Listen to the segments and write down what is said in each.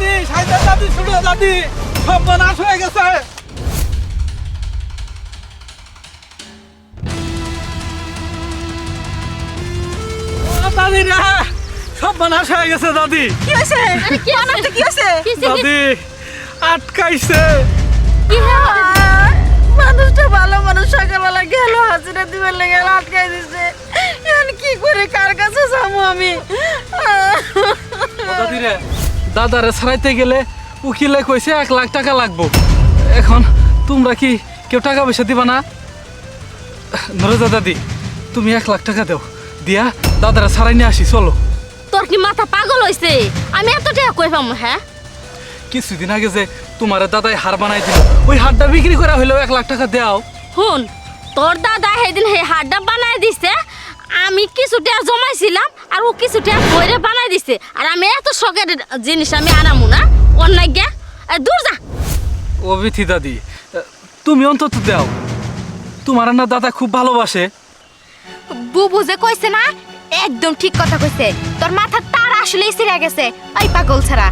দাদি সাইদা দাদি শুনো দাদি সব নাশ হয়ে গেছে দাদি রে সব নাশ হয়ে গেছে দাদি কি হয়েছে কি অনাতে কি হয়েছে দাদি আটকাইছে মানুষটা ভালো মানুষ সকালবেলা গেল হাজিরা দিবার লেগে আটকাই দিছে এখন কি করে কার কাছে যাবো আমি দাদি রে দাদারে ছাড়াইতে গেলে উকিলে কইছে 1 লাখ টাকা লাগবো এখন তোমরা কি কেউ টাকা পয়সা দিবা না নরজা দাদি তুমি 1 লাখ টাকা দাও দিয়া দাদারে ছাড়াই নিয়ে আসি চলো তোর কি মাথা পাগল হইছে আমি এত টাকা কই পামু হ্যাঁ কিছুদিন আগে যে তোমার দাদাই হার বানাই দিল ওই হারটা বিক্রি করা হইলেও 1 লাখ টাকা দাও হুন তোর দাদা সেদিন সেই হাড়টা বানাই দিছে আমি কিছু টাকা জমাইছিলাম আর ও কিছু টাকা বইরে বানাই দিছে আর আমি এত শখের জিনিস আমি আনামু না অন্যায় গে দূর যা ও বিথি দাদি তুমি অন্তত দাও তোমার না দাদা খুব ভালোবাসে বুবু যে কইছে না একদম ঠিক কথা কইছে তোর মাথা তার আসলেই ছিঁড়ে গেছে ওই পাগল ছাড়া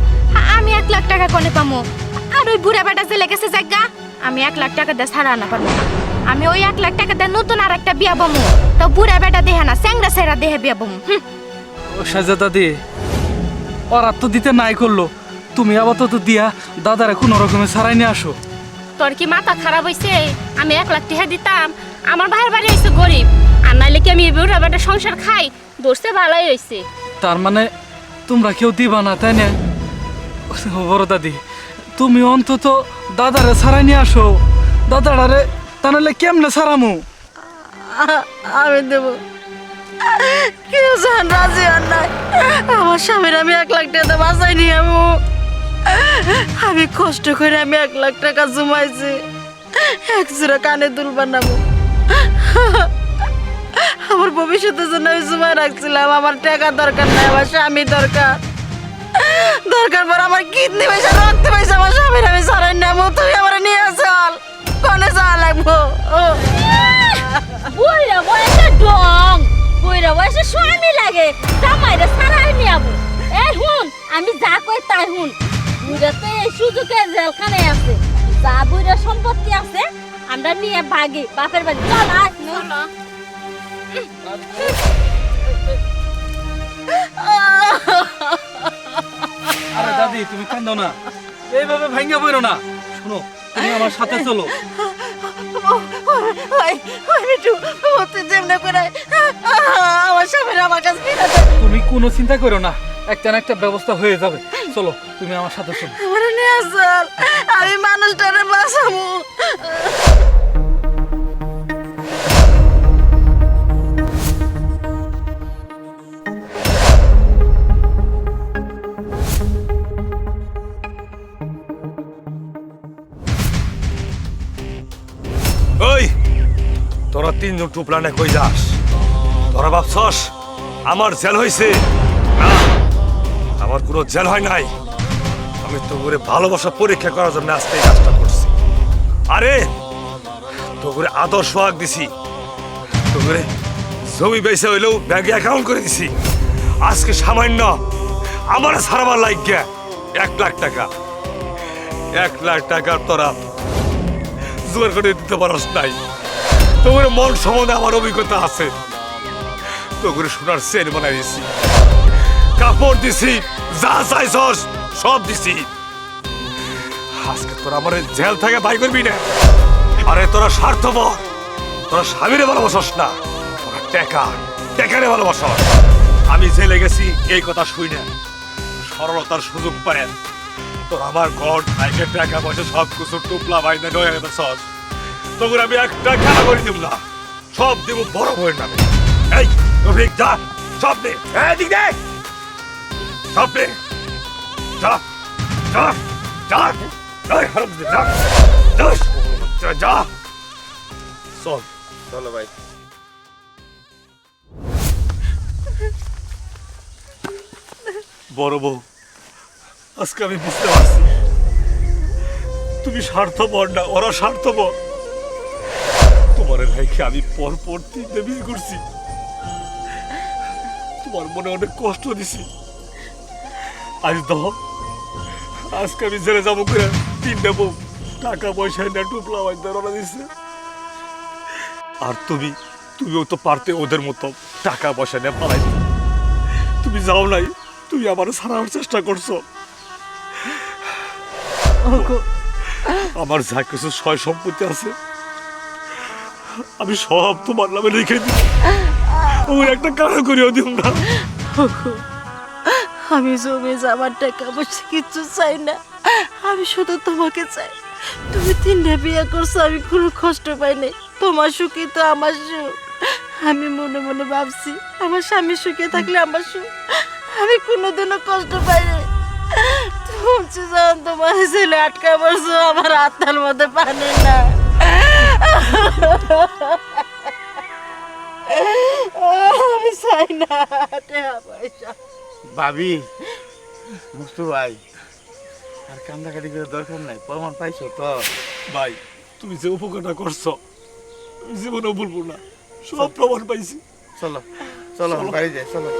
আমি 1 লাখ টাকা কোনে পামু আর ওই বুড়া বেটা যে লেগেছে জায়গা আমি 1 লাখ টাকা দিয়ে ছাড়া না পারবো না আমি ওই 1 লাখ টাকা দিয়ে নতুন আর একটা বিয়া বমু তো বুড়া বেটা দেহে না স্যাংরা সেরা দেহে বিয়া বমু ও সাজা দাদি ওরা তো দিতে নাই করলো তুমি আবার তো দিয়া দাদারে কোনো রকমে ছাড়াই নিয়ে আসো তোর কি মাথা খারাপ হইছে আমি 1 লাখ টাকা দিতাম আমার ভাইয়ের বাড়ি হইছে গরিব আর নাইলে কি আমি বুড়া বেটা সংসার খাই দোষে ভালোই হইছে তার মানে তোমরা কেউ দিবা না তাই না ও বড় দাদি তুমি অন্তত দাদারে ছাড়াই নিয়ে আসো দাদারে তা নাহলে কেমনে ছাড়ামু আমি দেব কেউ জান রাজি আর নাই আমার স্বামীর আমি 1 লাখ টাকা বাঁচাই নিয়ে আমি কষ্ট করে আমি 1 লাখ টাকা জমাইছি এক জোড়া কানে দুল বানাবো আমার ভবিষ্যতের জন্য আমি জমাই রাখছিলাম আমার টাকা দরকার নাই আমার স্বামী দরকার দরকার পর আমার কিডনি পয়সা রক্ত পয়সা আমার স্বামীর আমি সারাই নেবো তুমি আমার নিয়ে চল কনে যাওয়া লাগবো বুইরা বয়সে ঢং বুইরা বয়সে স্বামী লাগে জামাইরে ছাড়াই নিয়াবো এই হুন আমি যা কই তাই হুন বুইরা তো এই সুযোগে জেলখানায় আছে যা বুইরা সম্পত্তি আছে আমরা নিয়ে ভাগি বাপের বাড়ি চল আয় চল আরে দাদি তুমি কান্দো না এইভাবে ভাঙ্গা পড়ো না শোনো তুমি আমার সাথে চলো আমার স্বামীর আমার কাছে তুমি কোনো চিন্তা করো না একটা না একটা ব্যবস্থা হয়ে যাবে চলো তুমি আমার সাথে চলো আমার নিয়ে চল আমি মানুষটারে বাঁচাবো ওই তোরা 3 জন টুপলানে কই যাস তোরা ভাবছস আমার জেল হইছে না আমার কোনো জেল হয় নাই আমি তো করে ভালোবাসা পরীক্ষা করার জন্য আজকে এই কাজটা করছি আরে তো করে আদর্শ আগ দিছি তো করে জমি বেচে হইলেও ব্যাংকে অ্যাকাউন্ট করে দিছি আজকে সামান্য আমার সারাবার লাগিয়া 1 লাখ টাকা 1 লাখ টাকা তোরা জোর করে দিতে পারস নাই তোর মন সম্বন্ধে আমার অভিজ্ঞতা আছে তোর সোনার সেন বানাই দিছি কাপড় দিছি যা চাইছস সব দিছি আজকে তোরা আমার জেল থেকে বাই করবি না আরে তোরা স্বার্থপর তোরা স্বামীরে ভালোবাসস না তোরা টেকারে ভালোবাসস আমি জেলে গেছি এই কথা শুই না সরলতার সুযোগ পায় তোর আমার ঘর টাইকের টাকা পয়সা সব কিছু টুপলা বাইনে নয় সস তখন আমি একটা খেলা করে দিব না সব দিব বড় বইয়ের নামে এই রফিক যা সব নে এদিক দে সব নে যা যা যা এই হারাম দে যা যা যা চল চলো ভাই বড় বউ আজকে আমি বুঝতে পারছি তুমি স্বার্থপর না ওরা স্বার্থপর তোমার ভাইকে আমি পর 3 দিন বিয়ে করছি তোমার মনে অনেক কষ্ট দিছি আজ দাও আজকে আমি জেলে যাবো করে 3টা বউ টাকা পয়সা না টুপলা বাঁধতে রওনা দিচ্ছে। আর তুমিও তো পারতে ওদের মতো টাকা পয়সা নিয়ে পালাই। তুমি যাও নাই, তুমি আমার ছাড়ানোর চেষ্টা করছো। আমার যা কিছু সয় সম্পত্তি আছে আমি সব তোমার নামে রেখে দিই। ওই একটা কারণ করিও দিও না। আমি জমি আমার টাকা পয়সা কিচ্ছু চাই না, আমি শুধু তোমাকে চাই। তুমি 3টা বিয়ে করছো, আমি কোনো কষ্ট পাই নাই। তোমার সুখই তো আমার সুখ। আমি মনে মনে ভাবছি আমার স্বামী সুখে থাকলে আমার সুখ, আমি কোনোদিনও কষ্ট পাই নাই। তুমি যখন তোমার ছেলে আটকা পড়ছো, আমার আত্মার মধ্যে পানি না। আমি চাই না টাকা পয়সা। ভাবি, মুস্তু ভাই, আর কান্দাকাটি করে দরকার নাই, প্রমাণ পাইছো তো? ভাই তুমি যে উপকারটা করছো জীবনেও ভুলবো না, সব প্রমাণ পাইছি। চলো চলো বাড়ি যাই, চলো।